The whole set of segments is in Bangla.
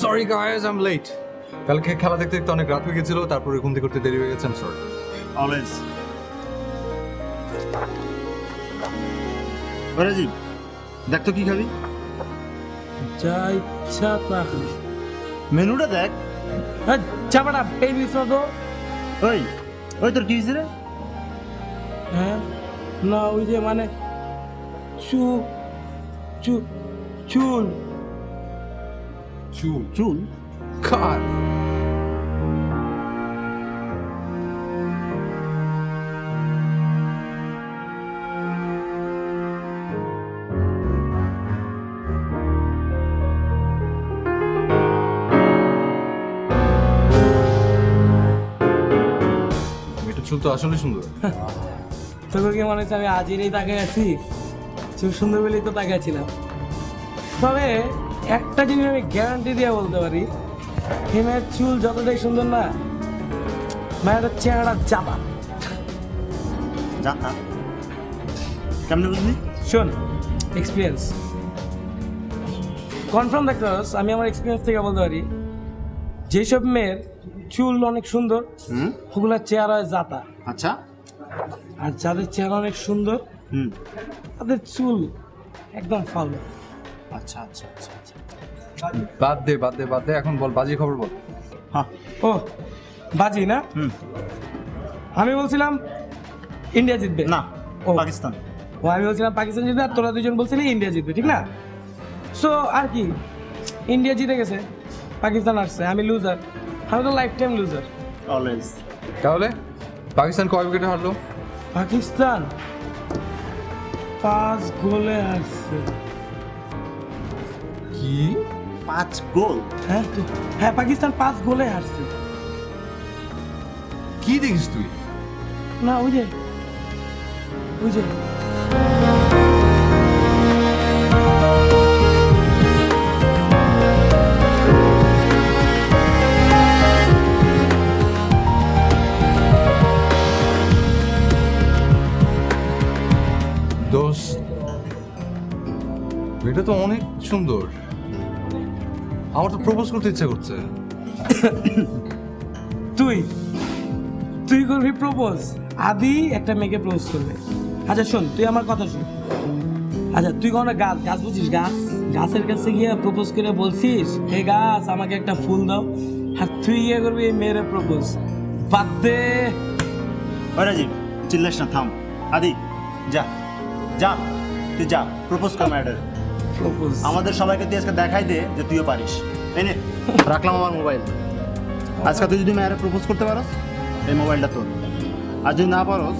Sorry guys, I am late. কালকে খেলা দেখতে দেখতে অনেক রাত হয়ে গেছিল, তারপরে ঘুম থেকে করতে দেরি হয়ে গেছে। I am sorry. Always. Rajiv, দেখ তো কি খাবি? যা ইচ্ছা তা খাবি। মেনুটা দেখ। হ্যাঁ চাপাটা এই মিস তো। ওই ওই তোর কি হয়েছে রে? হ্যাঁ না ওই যে মানে চু চু চুল চুল চুল? কার? চুল তো আসলে সুন্দর। তোকে কি মনে হচ্ছে আমি আজই তাকে আছি? চুল সুন্দর বলেই তো তাকে ছিলাম। তবে একটা জিনিস আমি গ্যারান্টি দিয়ে বলতে পারি, হিমের চুল যতটাই সুন্দর না, মায়ের চেহারা চাপা। যা কেমনে বুঝলি? শোন, এক্সপিরিয়েন্স কনফার্ম দেখতে পারস। আমি আমার এক্সপিরিয়েন্স থেকে বলতে পারি, যেসব মেয়ের চুল অনেক সুন্দর ওগুলার চেহারা হয় জাতা। আচ্ছা। আর যাদের চেহারা অনেক সুন্দর তাদের চুল একদম ফাউল। আচ্ছা আচ্ছা আচ্ছা আচ্ছা। বাদ দে, এখন বল, বাজি খবর বল। হ্যাঁ। ও বাজি না? আমি বলছিলাম ইন্ডিয়া জিতবে। না, ও পাকিস্তান। ও আমি বলছিলাম পাকিস্তান জিতবে, আর তোরা দুজন বলছিলি ইন্ডিয়া জিতবে, ঠিক না? সো আর কি, ইন্ডিয়া জিতে গেছে, পাকিস্তান আসছে, আমি লুজার। আমি তো লাইফ টাইম লুজার। অলওয়েজ। তাহলে পাকিস্তান কয় উইকেটে হারলো? পাকিস্তান 5 গোলে হারছে। কি 5 গোল? হ্যাঁ তো, হ্যাঁ পাকিস্তান 5 গোলে হারছে। কি দেখিস তুই? না ওই যে দোস্ত, এটা তো অনেক সুন্দর। আমার তো প্রপোজ করতে ইচ্ছা করছে। তুই করবি প্রপোজ? আদি একটা মেয়েকে প্রপোজ করবে। আচ্ছা শোন, তুই আমার কথা শোন। আচ্ছা তুই কোনো গাছ বুঝিস? গাছের কাছে গিয়ে প্রপোজ করে বলছিস, হে গাছ আমাকে একটা ফুল দাও, আর তুই গিয়ে করবি এই মেয়ের প্রপোজ? বাদ দে। ওই রাজীব, চিল্লাস না, থাম। আদি যা যা, তুই যা, প্রপোজ কর ম্যাডার। প্রপোজ আমাদের সবাইকে তুই আজকে দেখাই দে যে তুইও পারিস। এই নে, রাখলাম আমার মোবাইল। আজকে তুই যদি ম্যাডার প্রপোজ করতে পারস, এই মোবাইলটা তোর। আর যদি না পারস,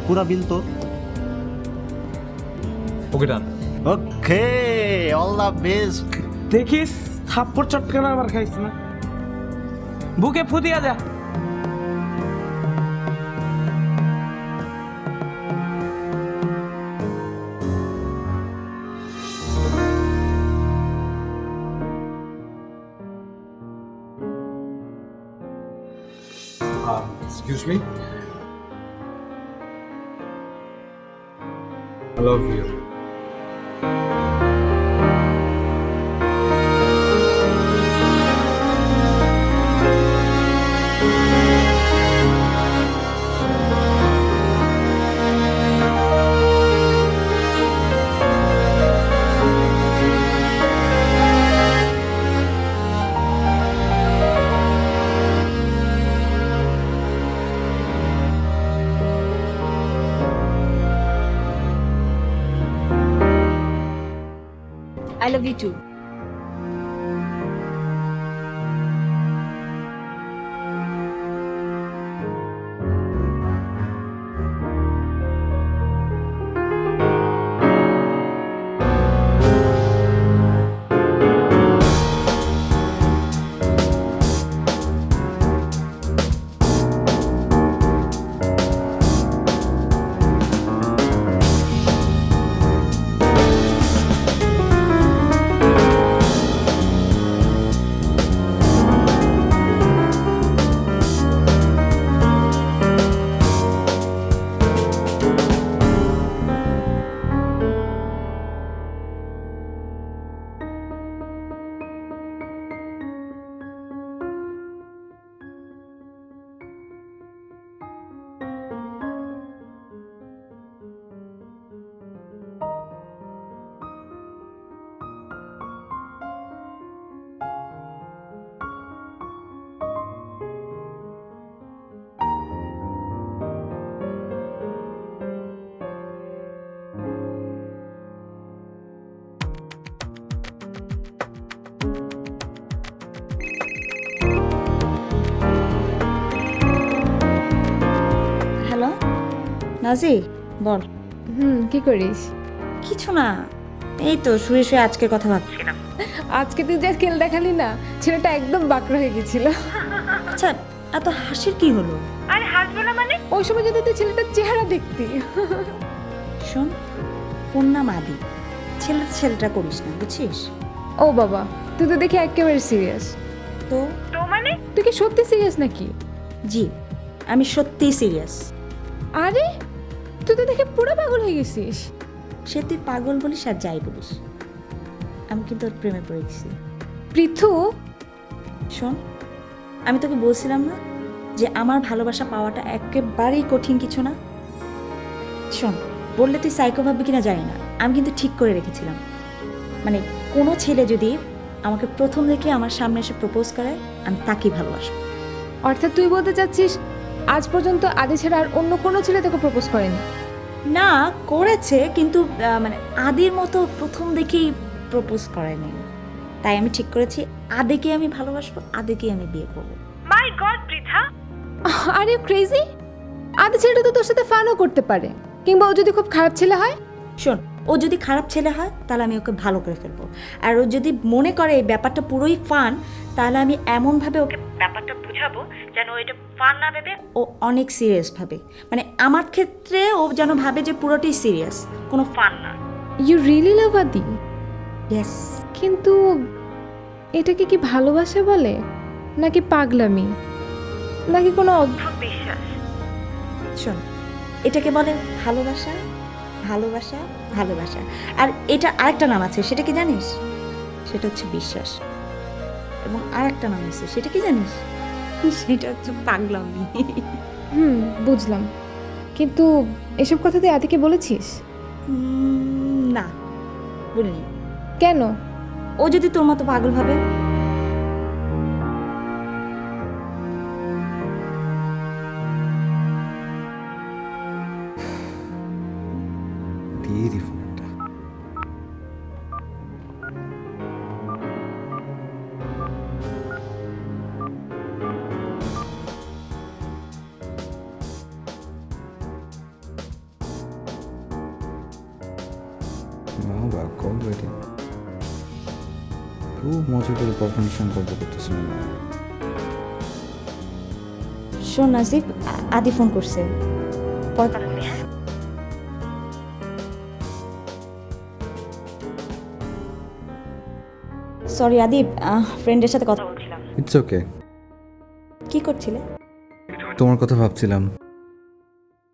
পুরা বিল তোর। ওকে ডান। ওকে, অল দ্য বেস্ট। দেখিস থাপ্পড় চটকানা আবার খাইস না, বুকে ফুদিয়া যা। Excuse me? I love you. I love you too. নাজি বল। কি করিস? কিছু না, এই তো শুয়ে শুয়ে আজকের কথা ভাবছিলাম। আজকে তুই যে খেল দেখালি না, ছেলেটা একদম বাকরা হয়ে গেছিল। আচ্ছা, এত হাসির কি হলো? আরে হাসবো না মানে? ওই সময় যদি তুই ছেলেটার চেহারা দেখতি। শোন, ওর নাম আদি। ছেলেটা করিস না, বুঝছিস? ও বাবা, তুই তো দেখি একেবারে সিরিয়াস। তো তো মানে তুই কি সত্যি সিরিয়াস নাকি? জি, আমি সত্যিই সিরিয়াস। আরে তুই তো দেখে পুরো পাগল হয়ে গেছিস। সে তুই পাগল বলিস আর যাই বলিস, আমি কিন্তু ওর প্রেমে পড়ে গেছি। পৃথু, শোন, আমি তোকে বলছিলাম না যে আমার ভালোবাসা পাওয়াটা একেবারেই কঠিন কিছু না। শোন, বললে তুই সাইকো ভাববি কিনা জানি না, আমি কিন্তু ঠিক করে রেখেছিলাম। মানে কোনো ছেলে যদি আমাকে প্রথম দেখে আমার সামনে এসে প্রপোজ করে, আমি তাকেই ভালোবাসবো। অর্থাৎ তুই বলতে চাচ্ছিস আজ পর্যন্ত আদি ছাড়া আর অন্য কোনো ছেলে তোকে প্রপোজ করেনি? না, করেছে, কিন্তু মানে আদির মতো প্রথম দেখেই প্রপোজ করেনি। তাই আমি ঠিক করেছি আদিকে আমি ভালোবাসবো, আদিকে আমি বিয়ে করবো। My God Pritha, are you crazy? Adi ছেলেটা তো তোর সাথে ফানও করতে পারে, কিংবা ও যদি খুব খারাপ ছেলে হয়? শোন, ও যদি খারাপ ছেলে হয় তাহলে আমি ওকে ভালো করে ফেলবো, আর ও যদি মনে করে এই ব্যাপারটা পুরোই ফান, তাহলে আমি এমনভাবে ওকে ব্যাপারটা বুঝাবো যেন ও এটা ফান না ভেবে ও অনেক সিরিয়াস ভাবে। মানে আমার ক্ষেত্রে ও যেন ভাবে যে পুরোটাই সিরিয়াস, কোনো ফান না। ইউ রিয়েলি লাভ আদি? ইয়েস। কিন্তু এটাকে কি ভালোবাসা বলে, নাকি পাগলামি, নাকি কোনো অদ্ভুত বিশ্বাস? শোন, এটাকে বলে ভালোবাসা, ভালোবাসা, ভালোবাসা। আর এটা আরেকটা নাম আছে, সেটা কি জানিস? সেটা হচ্ছে বিশ্বাস। এবং আরেকটা নাম আছে, সেটা কি জানিস? সেটা হচ্ছে পাগলামি। বুঝলাম। কিন্তু এসব কথা তুই আদিকে বলেছিস? না, বলিনি। কেন? ও যদি তোর মতো পাগল ভাবে। দিয়ে দি ফোনটা। বাবা কল রেডি, খুব মজা করে পারফরমেন্স গল্প করতেছিল না। শোন নাজিব, আদি ফোন করছে। সরি আদি, ফ্রেন্ডের সাথে কথা বলছিলাম। It's okay. কি করছিলে? তোমার কথা ভাবছিলাম।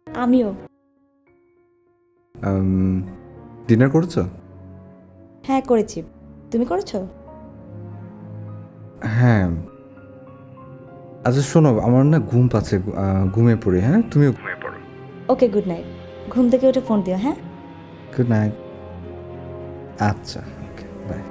আমিও। ডিনার করেছো? হ্যাঁ করেছি, তুমি করেছো? হ্যাঁ। আচ্ছা শোনো, আমার না ঘুম পাচ্ছে, ঘুমিয়ে পড়ি। হ্যাঁ, তুমিও ঘুমিয়ে পড়ো। ওকে, গুড নাইট। ঘুম থেকে উঠে ফোন দিও। হ্যাঁ, গুড নাইট। আচ্ছা, ওকে, বাই।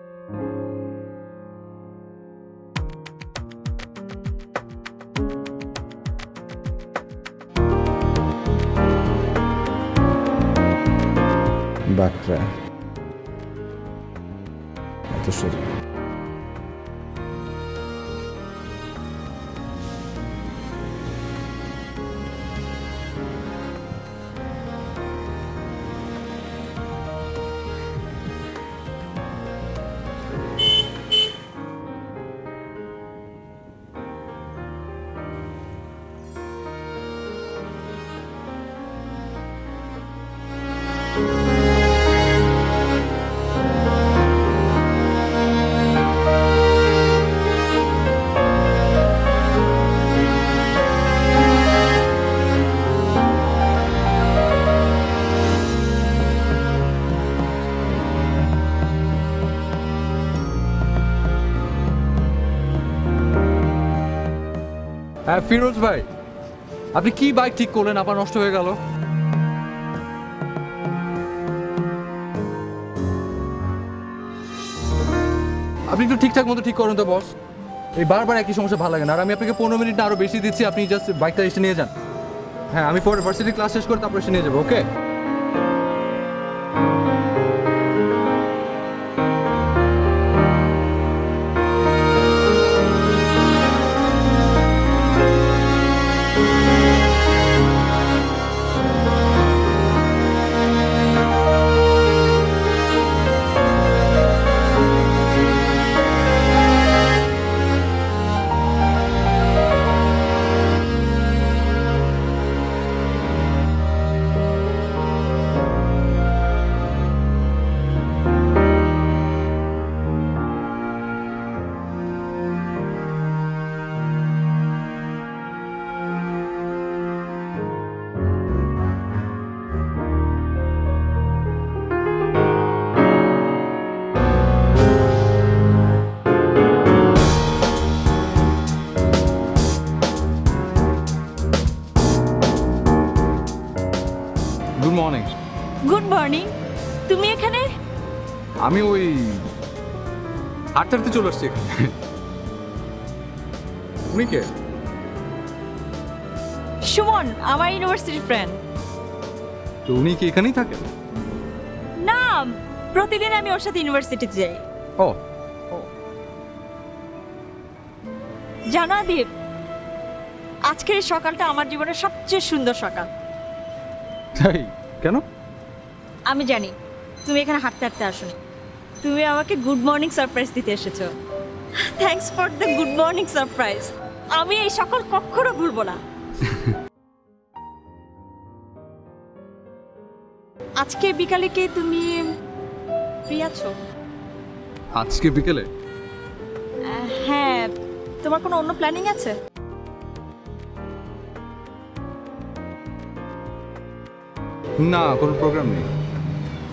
বাকরা এত সোজা। হ্যাঁ ফিরোজ ভাই, আপনি কি বাইক ঠিক করলেন আবার নষ্ট হয়ে গেল? আপনি একটু ঠিকঠাক মতো ঠিক করুন তো বস। এই বারবার একই সমস্যা ভালো লাগে না। আর আমি আপনাকে 15 মিনিট না আরো বেশি দিচ্ছি, আপনি জাস্ট বাইকটা এসে নিয়ে যান। হ্যাঁ, আমি পরে ভার্সিটি ক্লাস শেষ করে তারপর এসে নিয়ে যাবো। ওকে? আমি ওই হাঁটতে হাঁটতে চলে আসছি এখানে। উনি কে? সুমন, আমার ইউনিভার্সিটির ফ্রেন্ড। তো উনি কি এখানেই থাকেন? না, প্রতিদিন আমি ওর সাথে ইউনিভার্সিটিতে যাই। ও জানো দীপ, আজকের এই সকালটা আমার জীবনের সবচেয়ে সুন্দর সকাল। তাই কেন? আমি জানি তুমি এখানে হাঁটতে হাঁটতে আসোনি, তুমি আমাকে গুড মর্নিং সারপ্রাইজ দিতে এসেছো। Thanks for the good morning surprise. আমি এই সকাল কখনো ভুলবো না। আজকে বিকালে কি তুমি ফ্রি আছো? আজকে বিকেলে? হ্যাঁ, তোমার কোনো অন্য প্ল্যানিং আছে? না, কোনো প্রোগ্রাম নেই।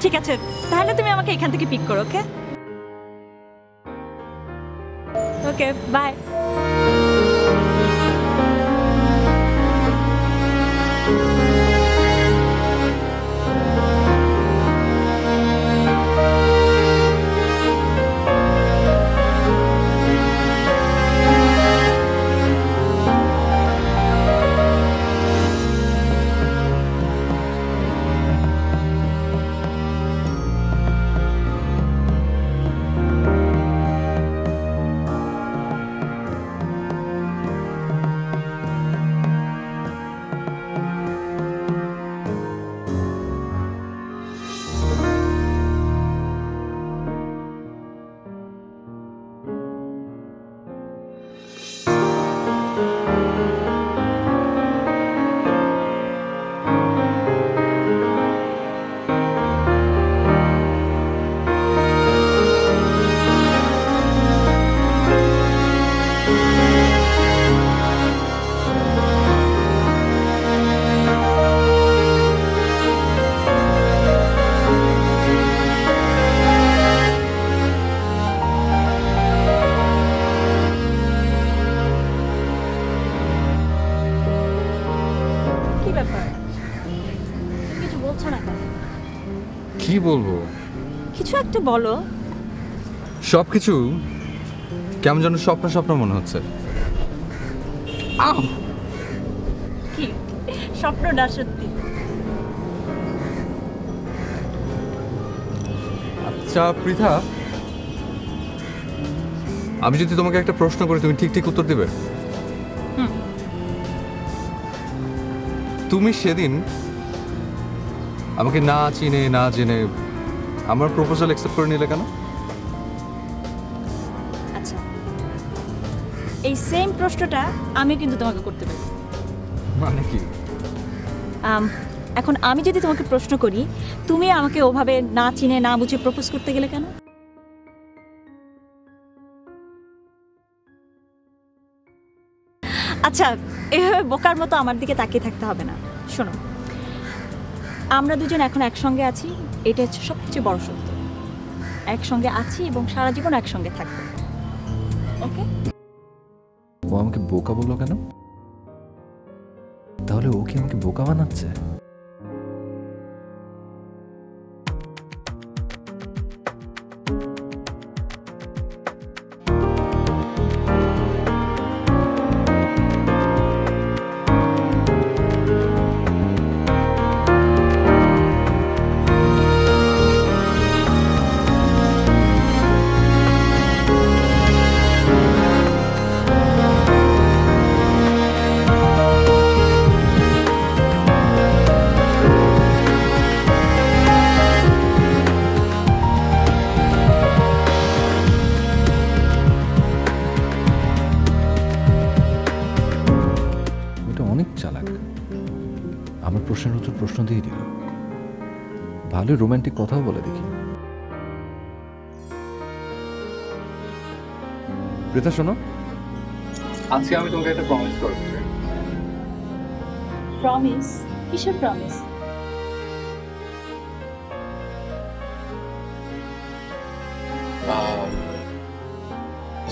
ঠিক আছে, তাহলে তুমি আমাকে এখান থেকে পিক করো। ওকে ওকে, বাই। কি ব্যাপার, তুমি কিছু বলছো না কেন? কি বলবো? কিছু একটা বলো। সবকিছু কেমন যেন স্বপ্ন স্বপ্ন মনে হচ্ছে। আহ! কি স্বপ্ন না সত্যি? আচ্ছা পৃথা, আমি যদি তোমাকে একটা প্রশ্ন করি তুমি ঠিক ঠিক উত্তর দিবে? তুমি সেদিন আমাকে না চিনে না জেনে আমার প্রপোজাল অ্যাকসেপ্ট করে নিলে কেন? আচ্ছা, এই সেম প্রশ্নটা আমি কিন্তু তোমাকে করতে পারি। মানে কি? এখন আমি যদি তোমাকে প্রশ্ন করি, তুমি আমাকে ওভাবে না চিনে না বুঝে প্রপোজ করতে গেলে কেন? আচ্ছা, এভাবে বোকার মতো আমার দিকে তাকিয়ে থাকতে হবে না। শোনো, আমরা দুজন এখন একসঙ্গে আছি, এটা হচ্ছে সবচেয়ে বড় সত্য। একসঙ্গে আছি এবং সারা জীবন একসঙ্গে থাকবো। ওকে? ও আমাকে বোকা বললো কেন? তাহলে ও কি আমাকে বোকা বানাচ্ছে? অনেক চালাক, আমার প্রশ্নের উত্তর প্রশ্ন দিয়ে দিল। ভালো রোমান্টিক কথাও বলে দেখি। পৃথা শোনো, আজকে আমি তোমাকে একটা প্রমিস করতে চাই। প্রমিস? কিসের প্রমিস?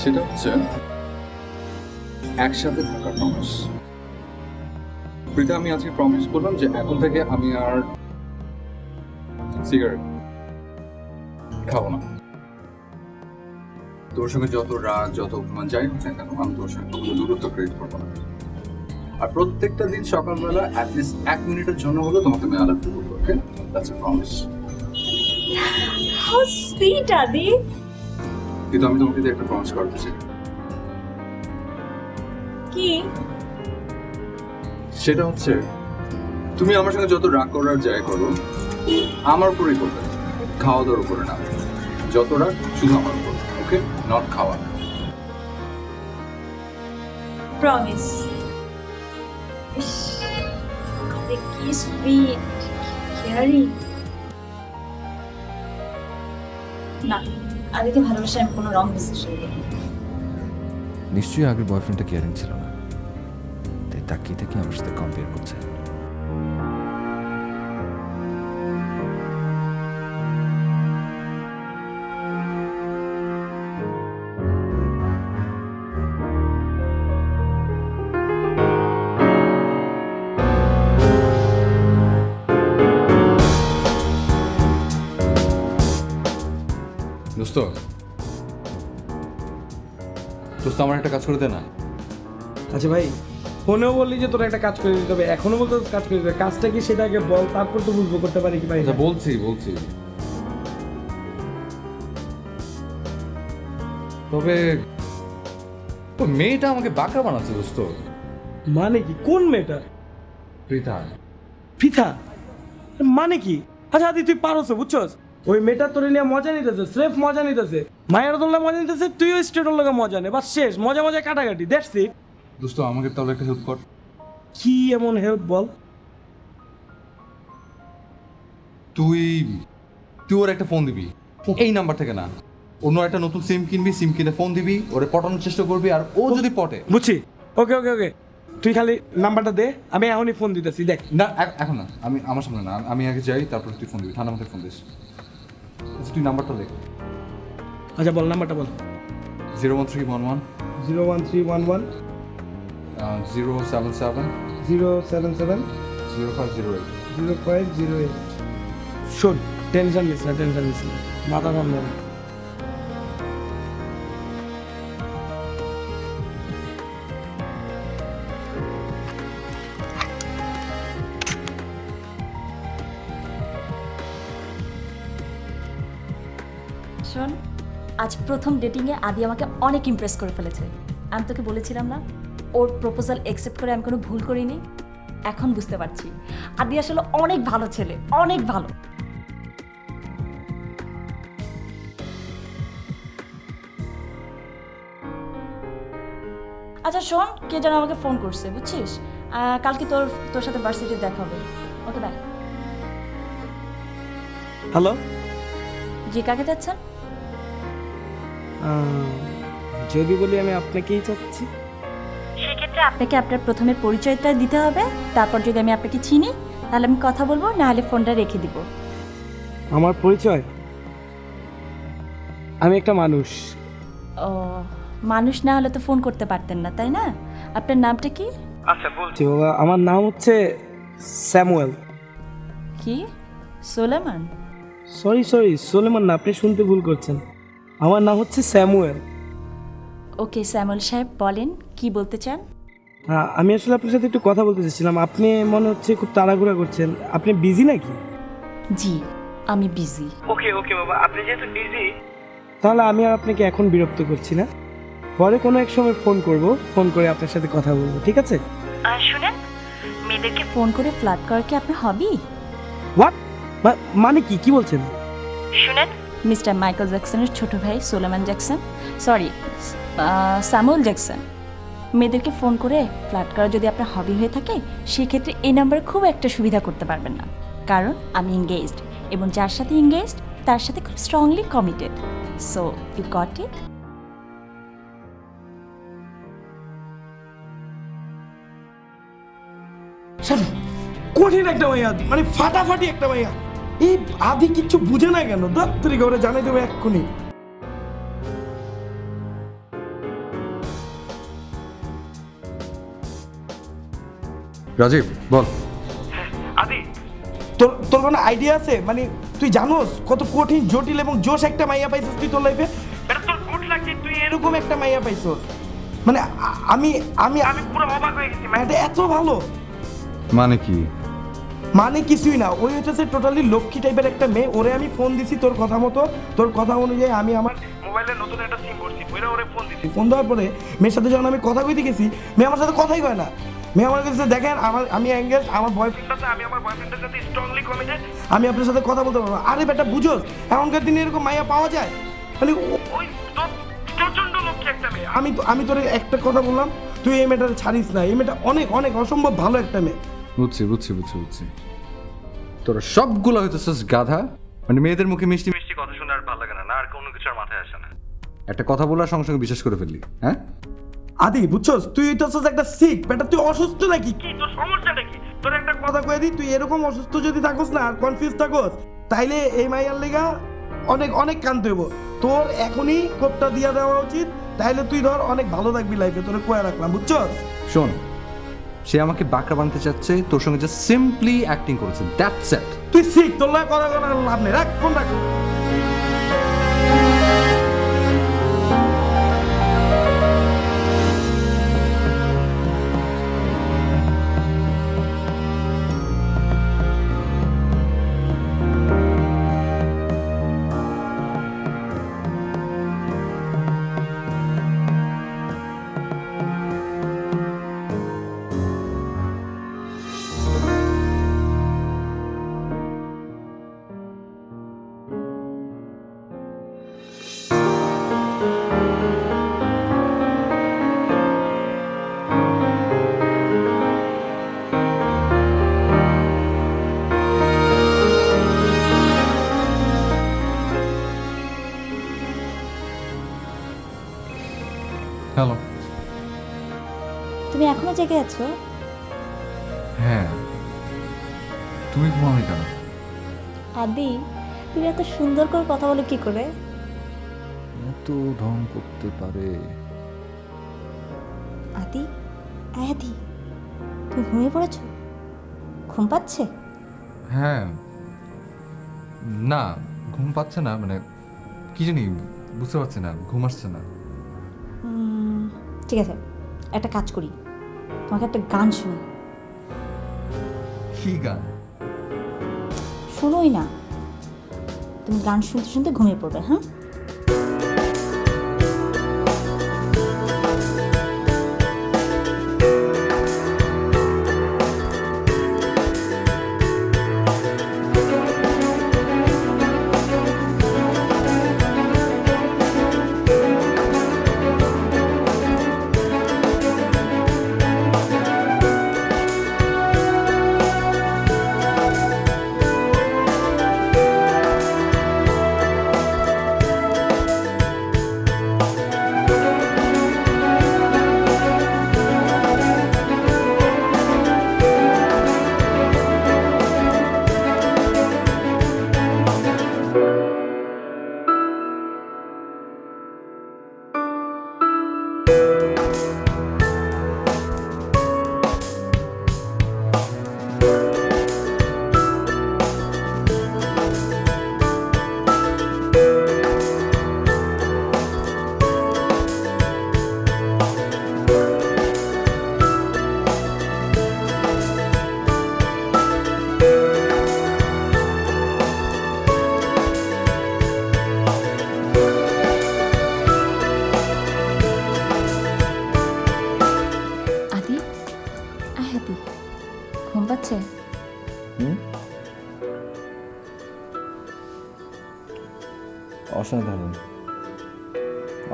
সেটা হচ্ছে একসাথে থাকার প্রমিস। পৃথা, আমি আজকে প্রমিস করলাম যে এখন থেকে আমি আর সিগারেট খাবো না। তোর সঙ্গে যত রাগ যত অপমান যাই হোক না কেন আমি তোর সঙ্গে কোনো দূরত্ব ক্রিয়েট করবো না। আর প্রত্যেকটা দিন সকালবেলা অ্যাটলিস্ট 1 মিনিটের জন্য হলেও তোমাকে আমি আলাপ করবো, okay? That's a promise. How sweet Adi. কিন্তু আমি তোমাকে একটা প্রমিস করতে চাই। কি? সেটা হচ্ছে তুমি আমার সঙ্গে যত রাগ করার যাই করো আমার উপরেই করবে, খাওয়া দাওয়ার উপরে না। যত রাগ শুধু আমার উপর, ওকে? নট খাওয়া। প্রমিস। কি সুইট, কেয়ারিং। না, আদিকে ভালোবাসায় আমি কোনো রং ডিসিশন করি। নিশ্চয়ই আগের বয়ফ্রেন্ডটা কেয়ারিং ছিল না, তাই তাকিয়ে থেকে আমার সাথে কম্পেয়ার করছে। দোস্ত দোস্ত আমার একটা কাজ করে দে না। আচ্ছা ভাই, ফোনেও বললি যে তোর একটা কাজ করে দিতে হবে, এখনো বলতে কাজ করে দিতে হবে। কাজটা কি সেটা আগে বল, তারপর তো বুঝবো করতে পারি কি ভাই। আচ্ছা বলছি তবে ও মেয়েটা আমাকে বাঁকা বানাচ্ছে দোস্ত। মানে কি? কোন মেয়েটা? পৃথা। ফিথা মানে কি? আচ্ছা আদি তুই পারোস, বুঝছস? ওই মেয়েটা তোর নিয়ে মজা নিতেছে, স্রেফ মজা নিতেছে। মায়ের তোর মজা নিতেছে, তুইও স্টেটের লগে মজা নে, বাস শেষ। মজা মজা কাটাকাটি, দ্যাটস ইট। দোস্ত আমাকে তাহলে একটা হেল্প কর। কি এমন হেল্প বল? তুই ওর একটা ফোন দিবি, এই নাম্বার থেকে না, অন্য একটা নতুন সিম কিনবি, সিম কিনে ফোন দিবি, ওরে পটানোর চেষ্টা করবি, আর ও যদি পটে। বুঝছি, ওকে ওকে ওকে, তুই খালি নাম্বারটা দে, আমি এখনই ফোন দিতেছি। দেখ না এখন না, আমি আমার সামনে না, আমি আগে যাই তারপর তুই ফোন দিবি, ঠান্ডা মাথায় ফোন দিস। আচ্ছা তুই নাম্বারটা লেখ। আচ্ছা বল, নাম্বারটা বল। 01311 01311 077 077 0508। 0508। শোন, টেনশন নিস না, মাথা ঠান্ডা না। শোন, আজ প্রথম ডেটিংয়ে আদি আমাকে অনেক ইমপ্রেস করে ফেলেছে। আমি তোকে বলেছিলাম না ওর প্রপোজাল অ্যাকসেপ্ট করে আমি কোনো ভুল করিনি। এখন বুঝতে পারছি আদি আসলে অনেক ভালো ছেলে, অনেক ভালো। আচ্ছা শোন, কে যেন আমাকে ফোন করছে, বুঝছিস? কালকে তোর সাথে ভার্সিটিতে দেখা হবে। Okay bye. হ্যালো, জি, কাকে যাচ্ছেন? যদি বলি আমি আপনাকেই চাচ্ছি। সেক্ষেত্রে আপনাকে আপনার প্রথমে পরিচয়টা দিতে হবে, তারপর যদি আমি আপনাকে চিনি তাহলে আমি কথা বলবো, নাহলে ফোনটা রেখে দিব। আমার পরিচয়? আমি একটা মানুষ। ও, মানুষ না হলে তো ফোন করতে পারতেন না, তাই না? আপনার নামটা কি? আচ্ছা বলছি বাবা, আমার নাম হচ্ছে স্যামুয়েল। কি? সোলেমান? সরি সোলেমান না, আপনি শুনতে ভুল করছেন। আমার নাম হচ্ছে স্যামুয়েল। ওকে স্যামুয়েল সাহেব, বলেন কি বলতে চান? আমি আসলে আপনার সাথে একটু কথা বলতে চাচ্ছিলাম। আপনি মনে হচ্ছে খুব তাড়াহুড়া করছেন, আপনি বিজি নাকি? জি, আমি বিজি। ওকে বাবা, আপনি যেহেতু বিজি তাহলে আমি আর আপনাকে এখন বিরক্ত করছি না, পরে কোনো এক সময় ফোন করে আপনার সাথে কথা বলবো, ঠিক আছে? শুনেন, মেয়েদেরকে ফোন করে ফ্লার্ট করা কি আপনার হবি? হোয়াট? মানে কি বলছেন? শুনেন, মিস্টার মাইকেল জ্যাকসনের ছোট ভাই Solomon Jackson, sorry Samuel Jackson, মেয়েদেরকে ফোন করে ফ্লার্ট করা যদি আপনার হবি হয়ে থাকে, সেক্ষেত্রে এই নাম্বারে খুব একটা সুবিধা করতে পারবেন না, কারণ আমি এঙ্গেজড, এবং যার সাথে এঙ্গেজড তার সাথে খুব strongly committed. So you got it? কঠিন একটা ভাইয়া, মানে ফাটাফাটি একটা ভাইয়া। এই আদি কিচ্ছু বুঝে না কেন? দাত্তরি করে জানাই দেবো এক্ষুনি। রাজীব বল। আদি, তোর কোনো আইডিয়া আছে? মানে তুই জানোস কত কঠিন, জটিল এবং জোশ একটা মাইয়া পাইছিস তুই তোর লাইফে? এটা তোর গুড লাগছে, তুই একটা মাইয়া পাইছো? মানে আমি আমি আমি পুরো অবাক হয়ে গেছি, মাইয়াটা এত ভালো। মানে কি? মানে কিছুই না, ওই হচ্ছে টোটালি লক্ষ্মী টাইপের একটা মেয়ে। ওরে আমি ফোন দিছি তোর কথা মতো, তোর কথা অনুযায়ী আমি আমার মোবাইলে নতুন একটা সিম ভরছি, ওরে ফোন দিছি। ফোন দেওয়ার পরে মেয়ের সাথে যখন আমি কথা কইতে গেছি, মেয়ে আমার সাথে কথাই কয় না। মেয়ে আমার কাছে দেখেন আমি এঙ্গেজ, আমার বয়ফ্রেন্ড আছে, আমি আমার বয়ফ্রেন্ডের সাথে স্ট্রংলি কমিটেড, আমি আপনার সাথে কথা বলতে পারবো। আরে বেটা বুঝোস, এখনকার দিনে এরকম মাইয়া পাওয়া যায়? মানে ওই প্রচন্ড লক্ষ্মী একটা মেয়ে। আমি তোর একটা কথা বললাম, তুই এই মেয়েটারে ছাড়িস না। এই মেয়েটা অনেক অনেক অসম্ভব ভালো একটা মেয়ে। বুঝছি তোরা সবগুলো হইতেছিস গাধা। মানে মেয়েদের মুখে মিষ্টি মিষ্টি কথা শুনে আর ভালো লাগে না, আর কোনো কিছু আর মাথায় আসে না। একটা কথা বলার সঙ্গে সঙ্গে বিশ্বাস করে ফেললি, হ্যাঁ? আদি বুঝছস, তুই তো একটা সিক বেটা, তুই অসুস্থ নাকি? কি তোর সমস্যাটা কি? তোর একটা কথা কয়ে দি, তুই এরকম অসুস্থ যদি থাকস না আর কনফিউজ থাকস, তাইলে এই মাইয়ার লেগা অনেক অনেক কানতে হইব। তোর এখনই কোপটা দিয়া দেওয়া উচিত, তাইলে তুই ধর অনেক ভালো থাকবি লাইফে। তোরে কয়ে রাখলাম, বুঝছস? শোন, সে আমাকে বাঁকড়া বানাতে চাচ্ছে, তোর সঙ্গে জাস্ট সিম্পলি অ্যাক্টিং করেছে, দ্যাটস ইট। তুই সিক, তোর লাগে কথা লাভ নেই, রাখ ফোন রাখ। হ্যালো। তুমি এখনো জেগে আছো? হ্যাঁ, তুমি ঘুমাবে কেন? আদি, তুমি এত সুন্দর করে কথা বলো কি করে? এত ঢং করতে পারে? আদি, আদি, তুমি ঘুমিয়ে পড়েছো? ঘুম পাচ্ছে? হ্যাঁ, না ঘুম পাচ্ছে না, মানে কি জানি বুঝতে পারছি না, ঘুম আসছে না। ঠিক আছে, একটা কাজ করি, তোমাকে একটা গান শুনি। কি গান? শোনোই না, তুমি গান শুনতে শুনতে ঘুমিয়ে পড়বে। হ্যাঁ, ঘুম পাচ্ছে? অসাধারণ,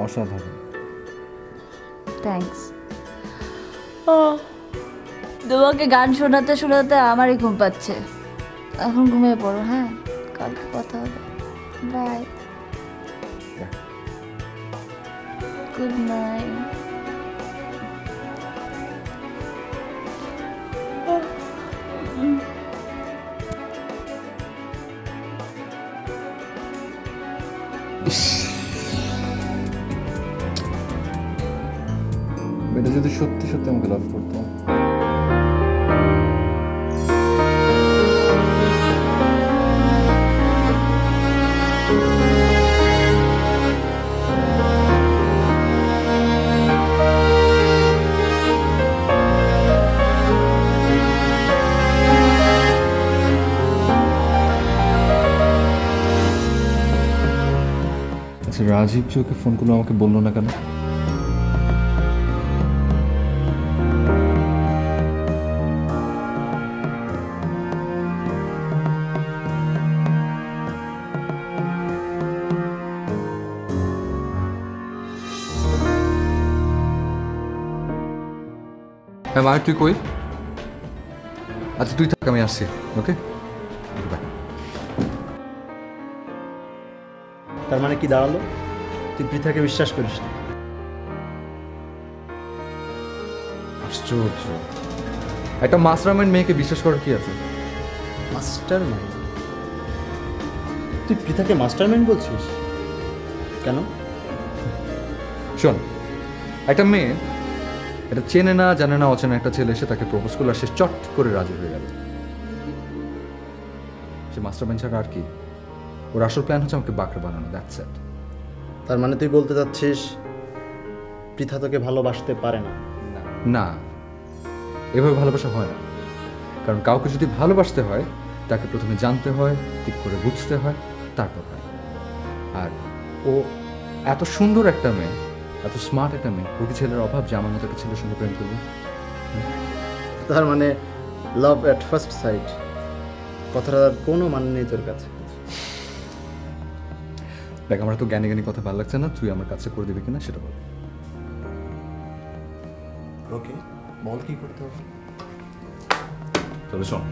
অসাধারণ। থ্যাঙ্কস। ও, তোমাকে গান শোনাতে শোনাতে আমারই ঘুম পাচ্ছে। এখন ঘুমিয়ে পড়ো, হ্যাঁ? কালকে কথা হবে। বাই। Good night. এটা যদি সত্যি সত্যি আমাকে লাভ করতো, রাজীব যে ওকে ফোন করলো আমাকে বললো না কেন? হ্যাঁ মায়ের তুই কই? আচ্ছা তুই থাক, আমি আসছি। Okay bye. তার মানে কি দাঁড়ালো? তুই পৃথাকে বিশ্বাস করিস না? আশ্চর্য, একটা মাস্টারমাইন্ড মেয়েকে বিশ্বাস করার কি আছে? মাস্টারমাইন্ড? তুই পৃথাকে মাস্টারমাইন্ড বলছিস কেন? শোন, একটা মেয়ে এটা চেনে না জানে না অচেনা একটা ছেলে এসে তাকে প্রপোজ করলো, আর সে চট করে রাজি হয়ে গেল। সে মাস্টারমাইন্ড ছাড়া আর কি? ওর আসল প্ল্যান হচ্ছে আমাকে বাকরে বানানো, দ্যাটস ইট। তার মানে তুই বলতে চাচ্ছিস পৃথা তোকে ভালোবাসতে পারে না? না, এভাবে ভালোবাসা হয় না। কারণ কাউকে যদি ভালোবাসতে হয় তাকে প্রথমে জানতে হয়, ঠিক করে বুঝতে হয়, তারপর হয়। আর ও এত সুন্দর একটা মেয়ে, এত স্মার্ট একটা মেয়ে, ওকে ছেলের অভাব যে আমার মতো একটা ছেলের সঙ্গে প্রেম করবে? তার মানে লাভ এট ফার্স্ট সাইট কথাটার কোনো মানে নেই তোর কাছে? দেখ, আমার তো জ্ঞানী জ্ঞানী কথা ভালো লাগছে না, তুই আমার কাছে করে দিবি কিনা সেটা বল। ওকে, বল কি করতে হবে? চলে শোন।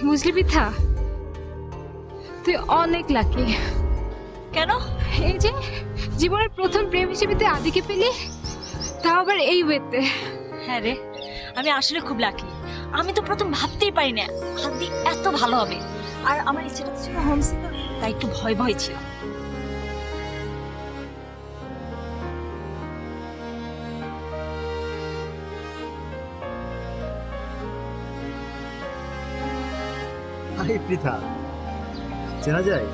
বুঝলি পিঠা, তুই অনেক লাকি। কেন? এই যে জীবনের প্রথম প্রেম হিসেবে তুই আদিকে পেলি, তাও আবার এই ওয়েতে। হ্যাঁ রে, আমি আসলে খুব লাকি। আমি তো প্রথম ভাবতেই পারি না আদি এত ভালো হবে। আর আমার ইচ্ছেটা ছিল হোমসিক, তাই একটু ভয় ভয় ছিল। আরে পৃথা, চেনা যায়?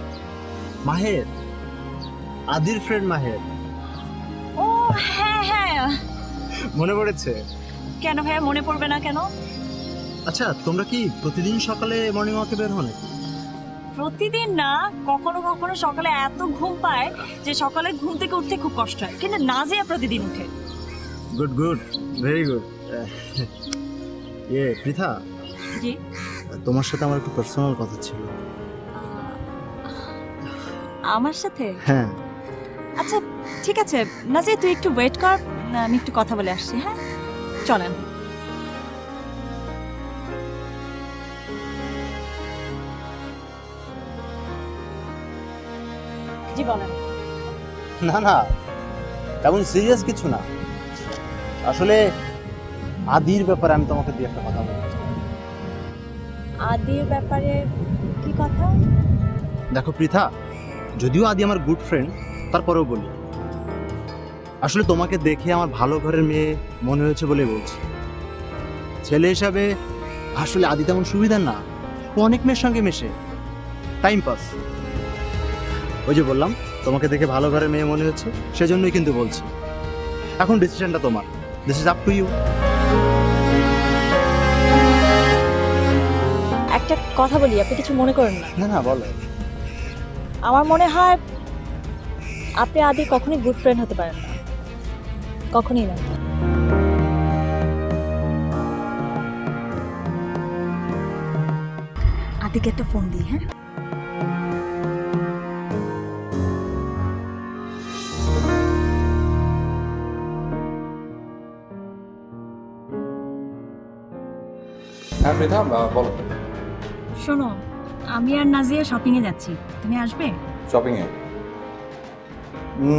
মাহের, আদির ফ্রেন্ড মাহের। ও হ্যাঁ হ্যাঁ, মনে পড়েছে? কেন ভাইয়া মনে পড়বে না কেন? আচ্ছা, তোমরা কি প্রতিদিন সকালে মর্নিং ওয়াকে বের হও নাকি? প্রতিদিন না, কখনো কখনো সকালে এত ঘুম পায় যে সকালে ঘুম থেকে উঠতে খুব কষ্ট হয়, কিন্তু নাজিয়া প্রতিদিন উঠে। Good good, very good. Pritha, জি? তোমার সাথে আমার একটু পার্সোনাল কথা ছিল। আমার সাথে? হ্যাঁ। আচ্ছা ঠিক আছে নাজিয়া, তুই একটু ওয়েট কর, আমি একটু কথা বলে আসছি। হ্যাঁ চলেন। জি বলেন। না না, তেমন সিরিয়াস কিছু না। আসলে আদির ব্যাপারে আমি তোমাকে দিয়ে একটা কথা বলতে চাই। আদির ব্যাপারে কি কথা? দেখো পৃথা, যদিও আদি আমার গুড ফ্রেন্ড, তারপরেও বলি, আসলে তোমাকে দেখে আমার ভালো ঘরের মেয়ে মনে হয়েছে বলে বলছি। ছেলে হিসাবে আসলে আদি তেমন সুবিধার না, ও অনেক মেয়ের সঙ্গে মেশে, টাইম পাস। ওই যে বললাম তোমাকে দেখে ভালো ঘরের মেয়ে মনে হচ্ছে, সেজন্যই কিন্তু বলছি। এখন ডিসিশনটা তোমার, this is up to you. একটা কথা বলি, আপনি কিছু মনে করেন না? না না, বলো। আমার মনে হয় আপনি আদি কখনোই গুড ফ্রেন্ড হতে পারেন না, কখনোই না। আদিকে একটা ফোন দিই। হ্যাঁ হ্যাঁ মৃধা বলো। শোনো, আমি আর নাজিয়া শপিংয়ে যাচ্ছি, তুমি আসবে? শপিংয়ে?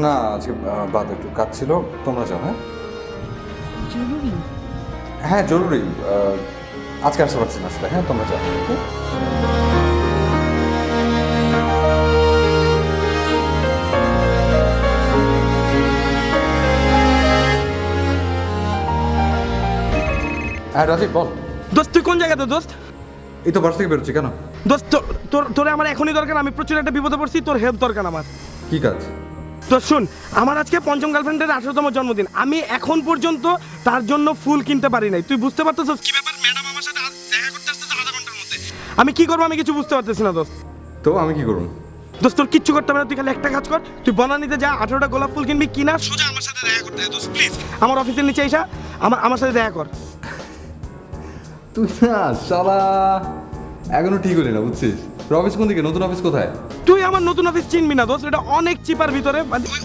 না আজকে বাদ, একটু কাজ ছিল, তোমরা যাও। হ্যাঁ জরুরি? হ্যাঁ জরুরি, আজকে আসতে পারছি না আসলে। হ্যাঁ তোমরা যাও। হ্যাঁ রাজীব বল। দোস্ত তুই কোন জায়গাতে দোস্ত? এই তো বাস থেকে বেরোচ্ছি। কেন? দোস্ত তোরে আমার এখনই দরকার, আমি প্রচুর একটা বিপদে পড়ছি, তোর হেল্প দরকার আমার। কি কাজ? তো শুন, আমার আজকে পঞ্চম গার্লফ্রেন্ডের 18তম জন্মদিন, আমি এখন পর্যন্ত তার জন্য ফুল কিনতে পারি নাই। তুই বুঝতে পারতেছিস কি ব্যাপার? ম্যাডাম আমার সাথে দেখা করতে আসতেছে আধা ঘন্টার মধ্যে। আমি কি করবো আমি কিছু বুঝতে পারতেছি না দোস্ত। তো আমি কি করবো? দোস্ত তোর কিচ্ছু করতে হবে না, তুই খালি একটা কাজ কর, তুই বনানীতে যা 18টা গোলাপ ফুল কিনবি, কিনা সোজা আমার সাথে দেখা করতে হয় দোস্ত, প্লিজ। আমার অফিসের নিচে এসা আমার সাথে দেখা কর। তুই না শালা এখনো ঠিক হলি না, বুঝছিস? অফিস কোন দিকে? নতুন অফিস কোথায়? তুই আমার নতুন অফিস চিনবি না দোস্ত, এটা অনেক চিপার ভিতরে,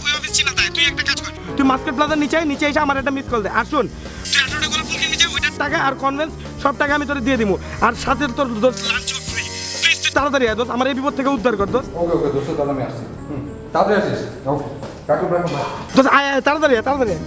ওই অফিস চিনা তাই। তুই একটা কাজ কর, তুই মার্কেট প্লাজার নিচে এসে আমার একটা মিস কল দে। আর শুন, তুই 18টা গোলাপ ফুল কিনবি, ওইটার টাকা আর কনভেন্স সব টাকা আমি তোরে দিয়ে দিব, আর সাথে তোর দোস্ত লাঞ্চও ফ্রি। প্লিজ তুই তাড়াতাড়ি আয় দোস্ত, আমার এই বিপদ থেকে উদ্ধার কর দোস্ত। ওকে দোস্ত, তাহলে আমি আসছি। তাড়াতাড়ি আসিস। কাকু দোস্ত আয় তাড়াতাড়ি আয়।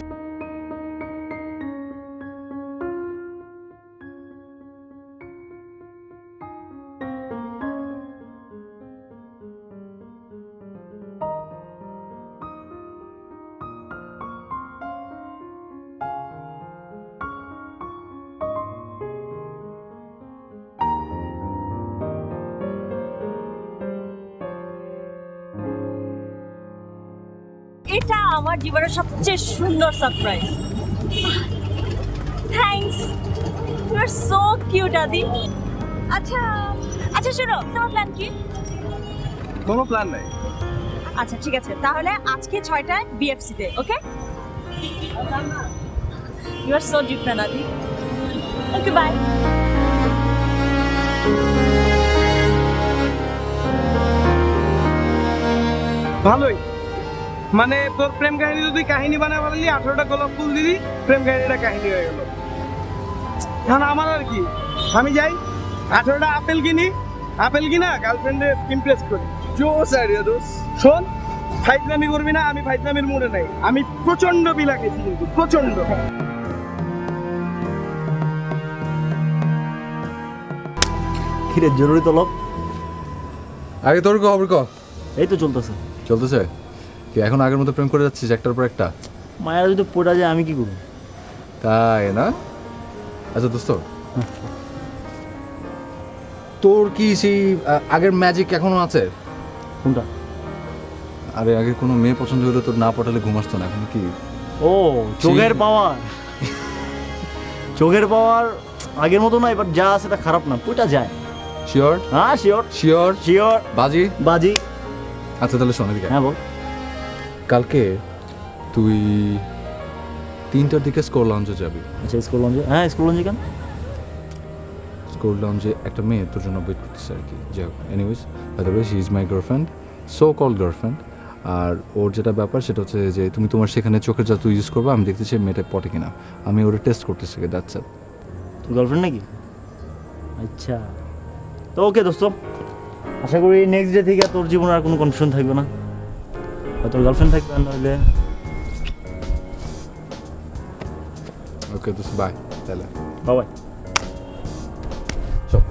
এটা আমার জীবনের সবচেয়ে সুন্দর surprise. Thanks, you are so cute Adi. আচ্ছা আচ্ছা শোনো, তোমার প্ল্যান কি? কোনো প্ল্যান নাই। আচ্ছা ঠিক আছে, তাহলে আজকে 6টায় বিএফসিতে, ওকে? ইউ আর সো ডিফারেন্ট আদি। Okay bye. ভালোই, মানে তোর প্রেম কাহিনী যদি কাহিনী বানায় বললি 18টা গোলাপ ফুল দিলি, প্রেম কাহিনীটা কাহিনী হয়ে গেল। এখন আমার আর কি, আমি যাই 18টা আপেল কিনা গার্লফ্রেন্ডে ইমপ্রেস করি। জোস আইডিয়া দোস। শোন, ফাইজলামি করবি না, আমি ফাইজলামির মুডে নাই, আমি প্রচন্ড বিলা খেয়েছি কিন্তু প্রচন্ড। কিরে জরুরি তলব? আগে তোর খবর ক। এই তো চলতেছে। চলতেছে কি? এখন আগের মতো প্রেম করে যাচ্ছিস একটার পর একটা? মায়েরা যদি পড়া যায় আমি কি করব? তাই না? আচ্ছা দোস্ত, তোর কি সেই আগের ম্যাজিক এখনো আছে? কোনটা? আরে আগে কোনো মেয়ে পছন্দ হলে তোর না পটালে ঘুম আসতো না, এখন কি? ও চোখের পাওয়ার। চোখের পাওয়ার আগের মতো না, এবার যা আছে তা খারাপ না, ওইটা যায়। শিওর? হ্যাঁ শিওর শিওর? শিওর। বাজি। আচ্ছা তাহলে শোন এদিকে। হ্যাঁ বল। কালকে তুই 3টার দিকে স্কোর লঞ্চে যাবি। আচ্ছা স্কুল লঞ্চে? হ্যাঁ স্কুল লঞ্চে কেন? স্কোর লঞ্চে একটা মেয়ে তোর জন্য ওয়েট করতেছে আর কি। যাই হোক, anyways by the way she is my girlfriend, so called girlfriend. আর ওর যেটা ব্যাপার সেটা হচ্ছে যে তুমি তোমার সেখানে চোখের জাদু ইউজ করবে, আমি দেখতেছি মেয়েটা পটে কিনা, আমি ওরা টেস্ট করতেছি। That's it. তোর গার্লফ্রেন্ড নাকি? আচ্ছা তো ওকে দোস্ত, আশা করি নেক্সট ডে থেকে তোর জীবনে আর কোনো কনফিউশন থাকবে না, তোর গার্লফ্রেন্ড থাকবে আর নইলে। ওকে দোস্ত, বাই তাহলে। বাবাই। চল।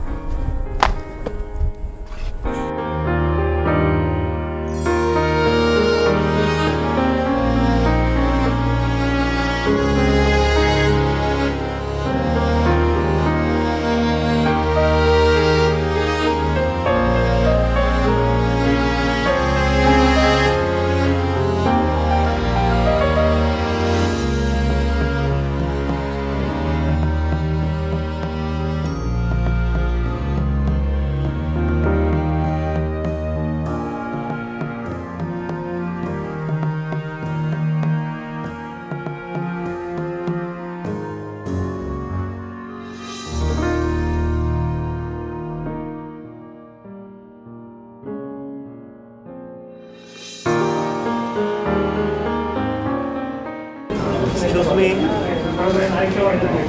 এক্সকিউজ মি,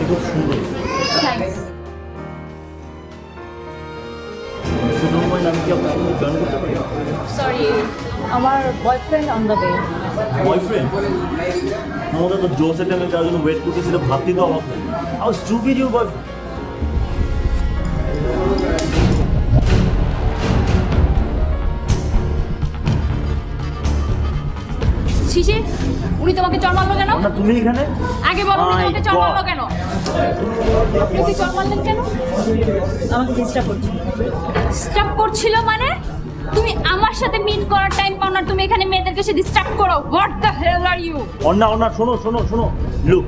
খুব সুন্দর। জয়েন করতে পারি? সরি আমার boyfriend on the way. Boyfriend? আমাদের তো জোসের টাইমে যার জন্য ওয়েট করতেছিল ভাবতে তো অবাক হয়। How stupid your boyfriend. Shishir উনি তোমাকে চড় মারলো কেন? না তুমি এখানে? আগে বলো উনি My তোমাকে চড় মারলো God! কেন? আপনি ওকে চড় মারলেন কেন? আমাকে ডিস্টার্ব করছে। ডিস্টার্ব করছিল মানে? তুমি আমার সাথে মিট করার টাইম পাও না, তুমি এখানে মেয়েদেরকে এসে ডিস্টার্ব করো। What the hell are you? অন্না অন্না শোনো শোনো শোনো, লুক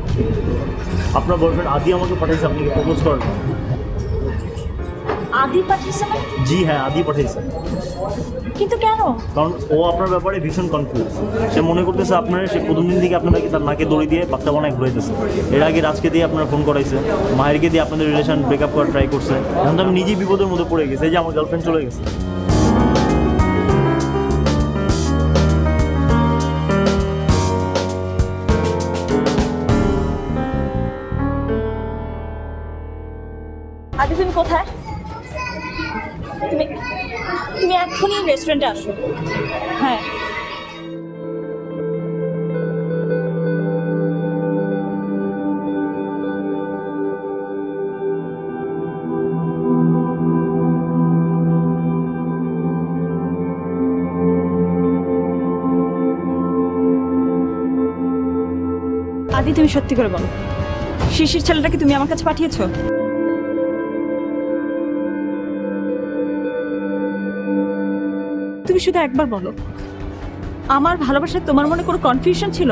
আপনার বয়ফ্রেন্ড আদি আমাকে পাঠিয়েছে আপনাকে প্রপোজ করার জন্য। আদি পাঠিয়েছে মানে? জি হ্যাঁ, আদি পাঠিয়েছে। কিন্তু কেন? কারণ ও আপনার ব্যাপারে ভীষণ কনফিউজ। সে মনে করতেছে আপনার সে প্রথম দিন থেকে আপনাকে তার নাকে দড়ি দিয়ে বাচ্চা বানায় ঘুরাইতেছে। এর আগে রাজকে দিয়ে আপনার ফোন করাইছে, মায়েরকে দিয়ে আপনাদের রিলেশন ব্রেকআপ করার ট্রাই করছে। এখন তো আমি নিজেই বিপদের মধ্যে পড়ে গেছি, এই যে আমার গার্লফ্রেন্ড চলে গেছে। আদি তুমি কোথায়? তুমি তুমি এখনই রেস্টুরেন্টে আসো। হ্যাঁ। আদি তুমি সত্যি করে বলো, শিশির ছেলেটাকে তুমি আমার কাছে পাঠিয়েছো? তুমি শুধু একবার বলো, আমার ভালোবাসায় তোমার মনে কোনো কনফিউশন ছিল?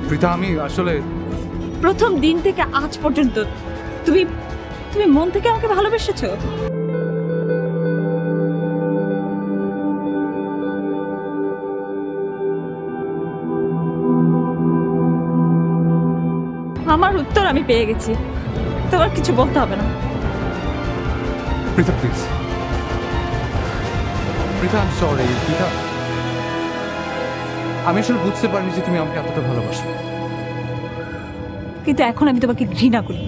প্রীতা আমি আসলে প্রথম দিন থেকে আজ পর্যন্ত তুমি তুমি মন থেকে আমাকে ভালোবেসেছো? আমার উত্তর আমি পেয়ে গেছি, তোমার কিছু বলতে হবে না। Prita please, Prita I am sorry. Prita আমি আসলে বুঝতে পারিনি যে তুমি আমাকে এতটা ভালোবাসো। কিন্তু এখন আমি তোমাকে ঘৃণা করি।